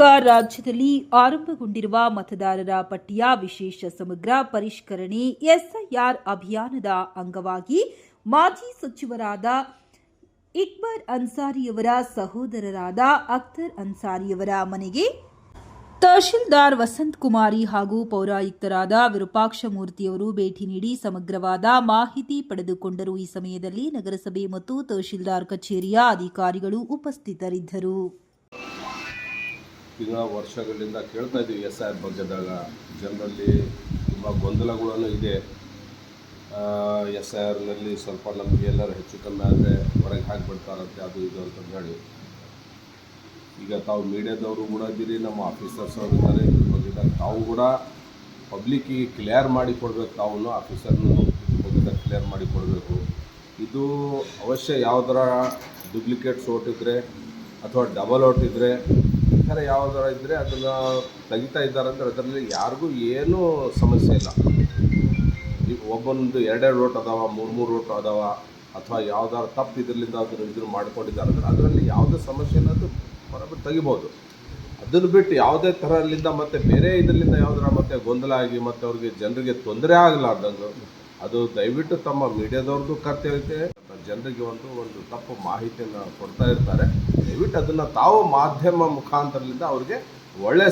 ಮೂಲಕ ರಾಜ್ಯದಲ್ಲಿ ಆರಂಭಗೊಂಡಿರುವ ಮತದಾರರ ಪಟ್ಟಿಯ ವಿಶೇಷ ಸಮಗ್ರ ಪರಿಷ್ಕರಣೆ ಎಸ್ಐಆರ್ ಅಭಿಯಾನದ ಅಂಗವಾಗಿ ಮಾಜಿ ಸಚಿವರಾದ ಇಕ್ಬರ್ ಅನ್ಸಾರಿಯವರ ಸಹೋದರರಾದ ಅಖ್ತರ್ ಅನ್ಸಾರಿಯವರ ಮನೆಗೆ ತಹಶೀಲ್ದಾರ್ ವಸಂತ್ ಕುಮಾರಿ ಹಾಗೂ ಪೌರಾಯುಕ್ತರಾದ ವಿರೂಪಾಕ್ಷ ಮೂರ್ತಿಯವರು ಭೇಟಿ ನೀಡಿ ಸಮಗ್ರವಾದ ಮಾಹಿತಿ ಪಡೆದುಕೊಂಡರು. ಈ ಸಮಯದಲ್ಲಿ ನಗರಸಭೆ ಮತ್ತು ತಹಶೀಲ್ದಾರ್ ಕಚೇರಿಯ ಅಧಿಕಾರಿಗಳು ಉಪಸ್ಥಿತರಿದ್ದರು. ಈಗ ವರ್ಷಗಳಿಂದ ಕೇಳ್ತಾ ಇದ್ದೀವಿ SIR ಬಗ್ಗೆದಾಗ ಜನರಲ್ಲಿ ತುಂಬ ಗೊಂದಲಗಳನ್ನು ಇದೆ. SIRನಲ್ಲಿ ಸ್ವಲ್ಪ ನಮಗೆ ಎಲ್ಲರೂ ಹೆಚ್ಚು ಕಮ್ಮಿ ಆದರೆ ಹೊರಗೆ ಹಾಕಿಬಿಡ್ತಾರಂತೆ, ಅದು ಇದು ಅಂತ ಹೇಳಿ. ಈಗ ತಾವು ಮೀಡಿಯಾದವರು ಕೂಡ ಇದ್ದೀರಿ, ನಮ್ಮ ಆಫೀಸರ್ಸ್ ಅವರು ಇದ್ದಾರೆ. ಇದ್ರ ಬಗ್ಗೆದಾಗ ತಾವು ಕೂಡ ಪಬ್ಲಿಕ್ಕಿಗೆ ಕ್ಲಿಯರ್ ಮಾಡಿ ಕೊಡಬೇಕು. ತಾವು ಆಫೀಸರ್ನು ಬಗ್ಗೆದಾಗ ಕ್ಲಿಯರ್ ಮಾಡಿ ಕೊಡಬೇಕು. ಇದು ಅವಶ್ಯ ಯಾವುದರ ಡುಪ್ಲಿಕೇಟ್ಸ್ ಓಟ್ ಇದ್ದರೆ ಅಥವಾ ಡಬಲ್ ಓಟ್ ಇದ್ದರೆ ಈ ಥರ ಯಾವುದರ ಇದ್ದರೆ ಅದನ್ನು ತೆಗಿತಾ ಇದ್ದಾರೆ ಅಂದರೆ ಅದರಲ್ಲಿ ಯಾರಿಗೂ ಏನೂ ಸಮಸ್ಯೆ ಇಲ್ಲ. ಈಗ ಒಬ್ಬೊಂದು 2 ಓಟ್ ಅದಾವ, 3 ಓಟ್ ಅದಾವ, ಅಥವಾ ಯಾವುದಾದ್ರು ತಪ್ಪು ಇದರಿಂದ ಇದನ್ನು ಮಾಡ್ಕೊಂಡಿದ್ದಾರೆ ಅಂದರೆ ಅದರಲ್ಲಿ ಯಾವುದೇ ಸಮಸ್ಯೆ ಇಲ್ಲ, ಅದು ಬರೋಬ್ಬರಿ ತೆಗಿಬೋದು. ಅದನ್ನು ಬಿಟ್ಟು ಯಾವುದೇ ಥರದಿಂದ ಮತ್ತು ಬೇರೆ ಇದರಿಂದ ಯಾವುದರ ಮತ್ತು ಗೊಂದಲ ಆಗಿ ಮತ್ತು ಅವ್ರಿಗೆ ಜನರಿಗೆ ತೊಂದರೆ ಆಗಲಾರ್ದಂಗೆ ಅದು ದಯವಿಟ್ಟು ತಮ್ಮ ಮೀಡಿಯಾದವ್ರದ್ದು ಕರ್ತವ್ಯ ಜನರಿಗೆ ಒಂದು ತಪ್ಪು ಮಾಹಿತಿಯನ್ನು ಕೊಡ್ತಾ ಇರ್ತಾರೆ. ದಯವಿಟ್ಟು ಅದನ್ನು ತಾವು ಮಾಧ್ಯಮ ಮುಖಾಂತರದಿಂದ ಅವ್ರಿಗೆ ಒಳ್ಳೆಯ